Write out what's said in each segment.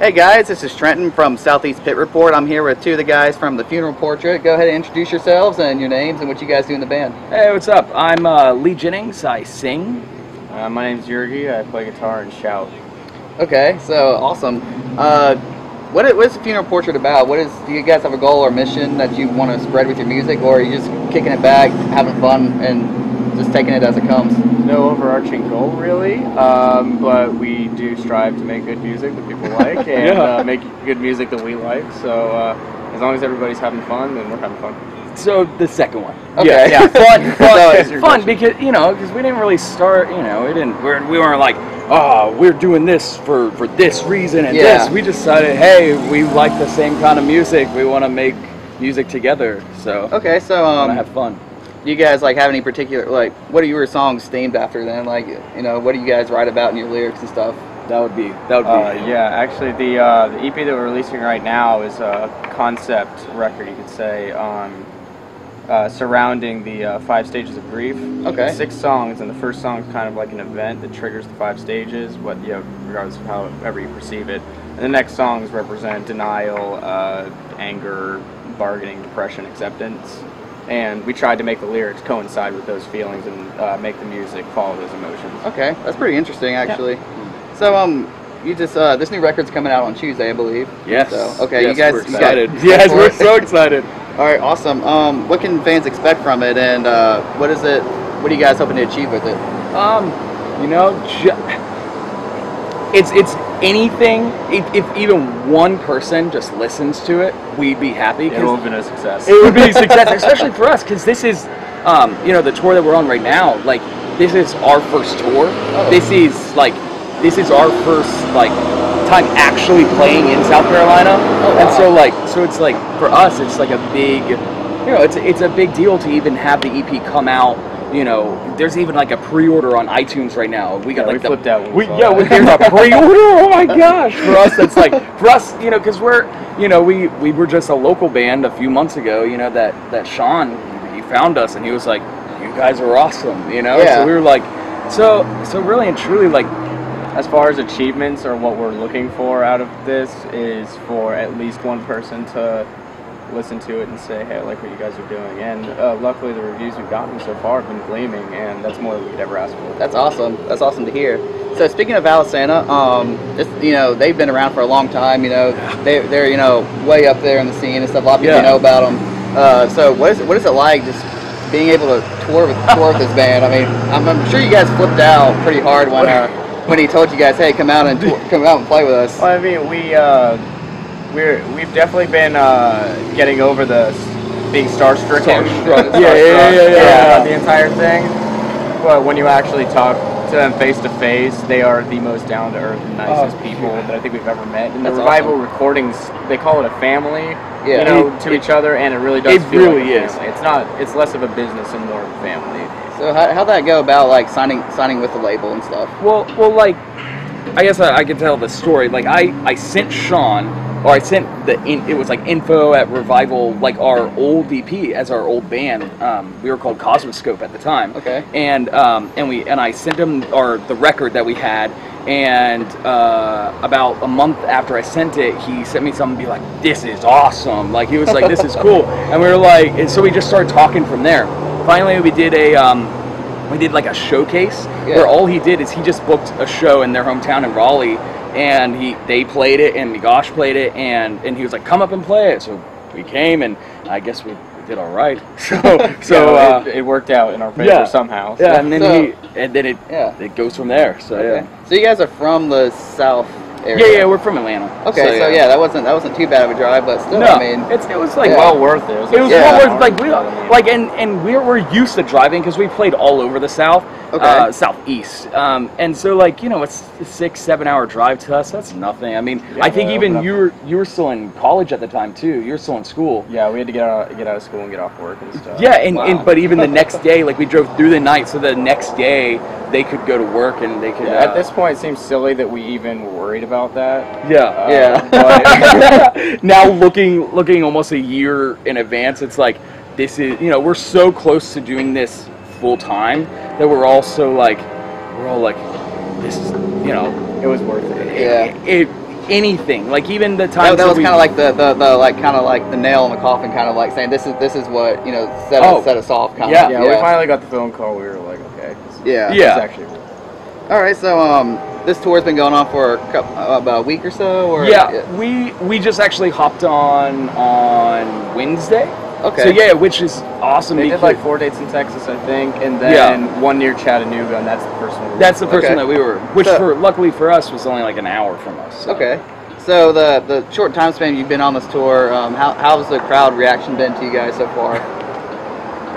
Hey guys, this is Trenton from Southeast Pit Report. I'm here with two of the guys from the Funeral Portrait. Go ahead and introduce yourselves and your names and what you guys do in the band. Hey, what's up? I'm Lee Jennings. I sing. My name's Juergie. I play guitar and shout. Okay, so awesome. What is the Funeral Portrait about? Do you guys have a goal or mission that you want to spread with your music, or are you just kicking it back, having fun, and just taking it as it comes? No overarching goal, really, but we do strive to make good music that people like and make good music that we like. So as long as everybody's having fun, then we're having fun. So the second one. Okay. Yeah, fun because because we didn't really start. We weren't like, oh, we're doing this for this reason and this. We decided, hey, we like the same kind of music. We want to make music together. So okay, so want to have fun. Do you guys have any particular what are your songs themed after then? What do you guys write about in your lyrics and stuff? That would be. Yeah, actually, the EP that we're releasing right now is a concept record, you could say, surrounding the 5 stages of grief. Okay. 6 songs, and the first song is kind of like an event that triggers the 5 stages, regardless of however you perceive it. And the next songs represent denial, anger, bargaining, depression, acceptance. And we tried to make the lyrics coincide with those feelings and make the music follow those emotions. Okay, that's pretty interesting, actually. Yeah. So, you just this new record's coming out on Tuesday, I believe. Yes. So, okay, yes, you guys we're excited. Yes, we're so excited. All right, awesome. What can fans expect from it, and what are you guys hoping to achieve with it? It's anything. If even one person just listens to it, we'd be happy. It would be a success. It would be a success, especially for us, because this is, the tour that we're on right now. Like, this is our first tour. Oh. This is our first time actually playing in South Carolina. Oh, wow. And so it's like for us, it's like a big, it's a big deal to even have the EP come out. There's even like a pre-order on iTunes right now. We flipped out. There's a pre-order. Oh my gosh! For us, that's because we were just a local band a few months ago. That Sean, he found us and he was like, "You guys are awesome." Yeah. So we were like, so really and truly as far as achievements or what we're looking for out of this is for at least one person to listen to it and say, hey, I like what you guys are doing. And luckily the reviews we've gotten so far have been gleaming, and that's more than we could ever ask for. That's awesome. That's awesome to hear. So speaking of Alisana, they've been around for a long time. They're way up there in the scene and stuff. A lot of people know about them. So what is it like just being able to tour with this band? I mean, I'm sure you guys flipped out pretty hard when he told you guys, hey, come out and play with us. Well, I mean, we've definitely been getting over the being starstruck about the entire thing. But when you actually talk to them face to face, they are the most down to earth and nicest people that I think we've ever met. And the Revival recordings, they call it a family, to each other, and it really does feel like a family. It's less of a business and more of a family. So how'd that go about signing with the label and stuff? Well, I guess I can tell the story. I sent Sean, or I sent it was info at Revival, our old EP as our old band. We were called Cosmoscope at the time. Okay. And I sent him the record that we had, and about a month after I sent it, he sent me something and be like, "This is awesome!" He was like, "This is cool," and we were and so we just started talking from there. Finally, we did a showcase where all he did is he just booked a show in their hometown in Raleigh, and they played it, and Migosh played it, and he was like, "Come up and play it." So we came, and I guess we did all right. So it worked out in our favor somehow. So. Yeah, and then it goes from there. So So you guys are from the South area? Yeah, we're from Atlanta. Okay, so that wasn't too bad of a drive, but still, no, I mean, it was well worth it. It was well worth it. And we're used to driving because we played all over the South, Southeast, and so it's a 6-7 hour drive to us. That's nothing. I mean, I think even you were still in college at the time too. You were still in school. Yeah, we had to get out of school and get off work and stuff. Yeah, but even the next day, we drove through the night, so the next day they could go to work and they could. At this point, it seems silly that we even were worried about that. But now looking almost a year in advance, it's this is we're so close to doing this full time that we're all like this is it was worth it. It anything. Like even the times that was kind of like the like kind of like the nail in the coffin, kind of like saying this is what set us off. Kind of. Yeah. We finally got the phone call. We were like, okay. Yeah. It's actually. All right, so this tour's been going on for about a week or so. Or we just actually hopped on Wednesday. Okay. So yeah, which is awesome. They did like 4 dates in Texas, I think, and then one near Chattanooga, and that's the first one. That's the first one that we were, which luckily for us was only like an hour from us. So. Okay. So the short time span you've been on this tour, how's the crowd reaction been to you guys so far?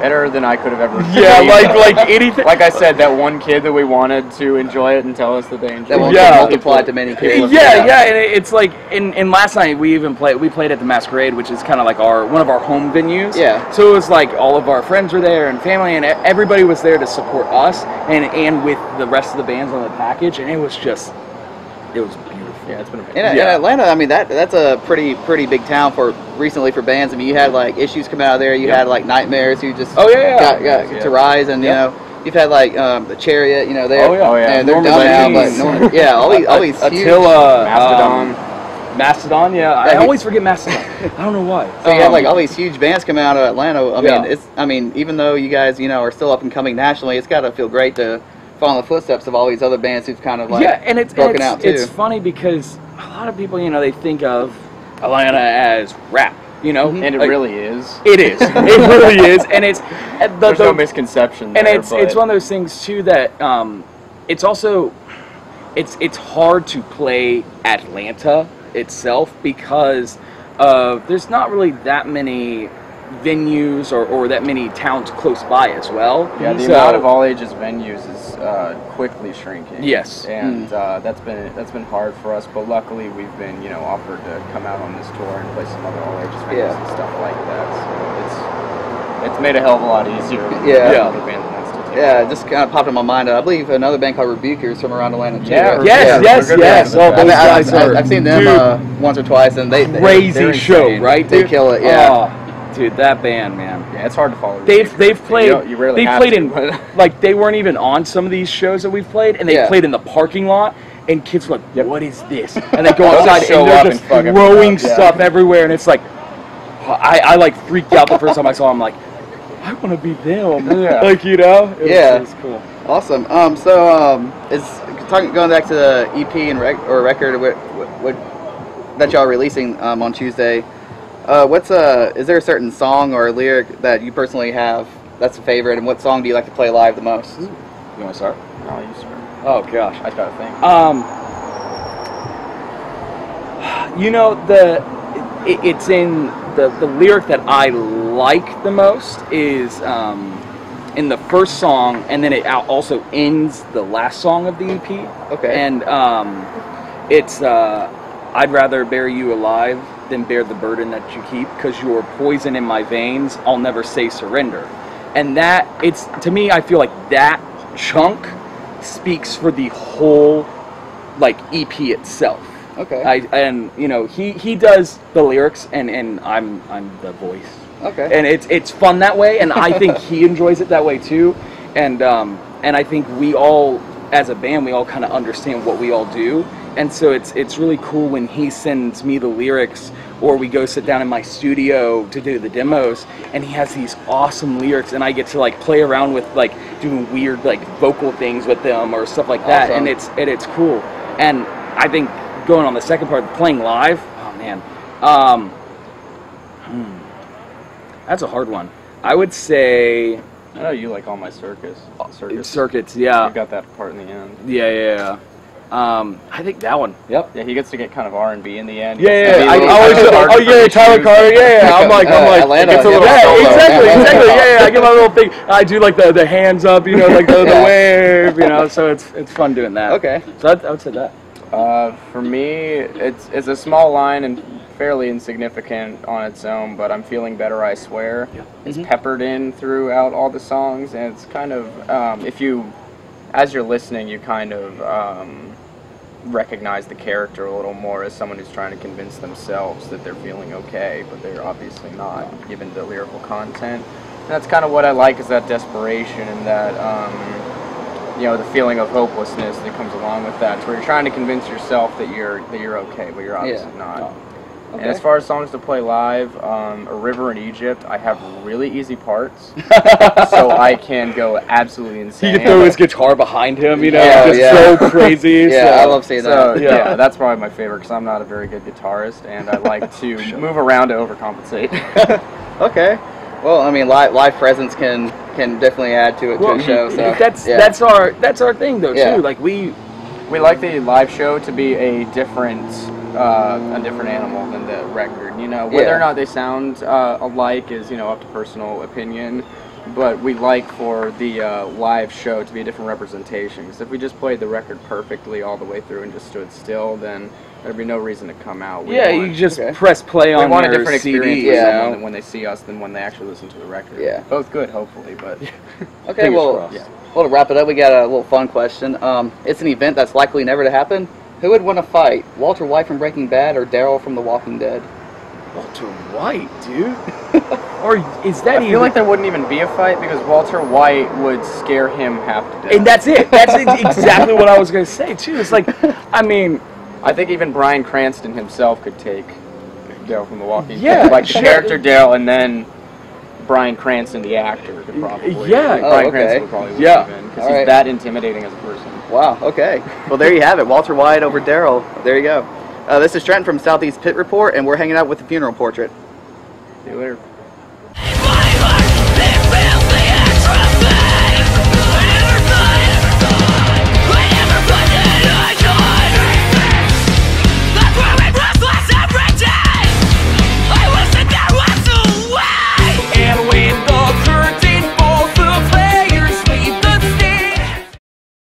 Better than I could have ever. Yeah, like anything. Like I said, that one kid that we wanted to enjoy it and tell us that they enjoyed it. That multiplied to many kids. Yeah, and it's like, in last night we played at the Masquerade, which is kind of like one of our home venues. Yeah. So it was like all of our friends were there and family, and everybody was there to support us and with the rest of the bands on the package, and it was beautiful. Yeah, it's been amazing. In Atlanta, I mean that's a pretty big town recently for bands. I mean, you had like Issues come out of there. You had like Nightmares who just got to Rise, and you've had like the Chariot, there. And they're done now, but all these huge Attila, Mastodon, I always forget Mastodon. I don't know why. So you have like all these huge bands coming out of Atlanta. I mean, even though you guys are still up and coming nationally, it's got to feel great to follow the footsteps of all these other bands who've kind of like broken out too. It's funny because a lot of people, they think of Atlanta as rap, and it really is. It is. It really is, and it's there's no misconception there. And it's one of those things too that it's also it's hard to play Atlanta itself because there's not really that many venues or that many towns close by as well. Yeah, the amount of all ages venues is quickly shrinking. Yes, and that's been hard for us. But luckily, we've been offered to come out on this tour and play some other all ages venues and stuff like that. So it's made a hell of a lot easier. Other bands than that to take it just kind of popped in my mind. I believe another band called Rebukers from around Atlanta too. Yes. Oh, those guys I've seen them once or twice, and they're crazy show, right? They kill it. Yeah. Oh. Dude, that band, man. Yeah, it's hard to follow. They've played. You rarely they played in like they weren't even on some of these shows that we've played, and they played in the parking lot. And kids were like, "What is this?" And they go outside and they're just throwing stuff everywhere, and it's like, I like freaked out the first time I saw them. Like, I want to be them. Like It's cool. Awesome. Going back to the EP and record what that y'all are releasing on Tuesday. Is there a certain song or a lyric that you personally have that's a favorite, and what song do you like to play live the most? You want to start? No, you start. Oh gosh, I gotta think. It's in the lyric that I like the most is in the first song, and then it also ends the last song of the EP. Okay. And it's I'd rather bury you alive than bear the burden that you keep, because you're poison in my veins. I'll never say surrender. And that, it's, to me, I feel like that chunk speaks for the whole like EP itself. Okay. He does the lyrics, and I'm the voice. Okay. And it's fun that way, and I think he enjoys it that way too. And I think we all, as a band, we all kind of understand what we all do. And so it's really cool when he sends me the lyrics, or we go sit down in my studio to do the demos, and he has these awesome lyrics, and I get to like play around with like doing weird like vocal things with them or stuff like that. Awesome. And it's cool. And I think going on the second part, playing live, oh man, that's a hard one. I would say, I know you like All My Circuits. Circuits, yeah. You got that part in the end. Yeah. I think that one. Yep. Yeah, he gets to get kind of R&B in the end. Yeah. Tyler Carter. Yeah. I'm like, Atlanta. Exactly. Yeah. I get my little thing. I do like the hands up, like the wave, So it's fun doing that. Okay. So I would say that. For me, it's a small line and fairly insignificant on its own, but I'm feeling better, I swear. Yeah. It's peppered in throughout all the songs, and it's kind of as you're listening, you kind of recognize the character a little more as someone who's trying to convince themselves that they're feeling okay, but they're obviously not, given the lyrical content. And that's kind of what I like, is that desperation and that, you know, the feeling of hopelessness that comes along with that, where you're trying to convince yourself that you're okay, but you're obviously not. Oh. Okay. And as far as songs to play live, A River in Egypt, I have really easy parts, so I can go absolutely insane. He can throw his guitar behind him, you know, Yeah, just so crazy. Yeah, so. I love seeing that. So, yeah, that's probably my favorite, because I'm not a very good guitarist, and I like to move around to overcompensate. Okay. Well, I mean, live presence can definitely add to it to a show. So that's our thing though too. Like we like the live show to be a different animal than the record. You know, whether or not they sound alike is, you know, up to personal opinion. But we like for the live show to be a different representation. Because if we just played the record perfectly all the way through and just stood still, then there'd be no reason to come out. You just press play on want your a different CD. experience with someone when they see us than when they actually listen to the record. Yeah. Both good, hopefully, but... Okay, well, to wrap it up, we got a little fun question. It's an event that's likely never to happen. Who would win a fight? Walter White from Breaking Bad or Daryl from The Walking Dead? Walter White, dude. Or is that I feel like there wouldn't even be a fight because Walter White would scare him half to death. And that's it. That's exactly what I was going to say, too. It's like, I mean... I think even Bryan Cranston himself could take Daryl from The Walking Dead. Yeah. Like the character Daryl, and then Bryan Cranston, the actor, could probably. Yeah. Bryan Cranston would probably win even, because he's that intimidating as a person. Wow, okay. Well, there you have it. Walter White over Daryl. There you go. This is Trent from Southeast Pit Report, and we're hanging out with the Funeral Portrait. See you later.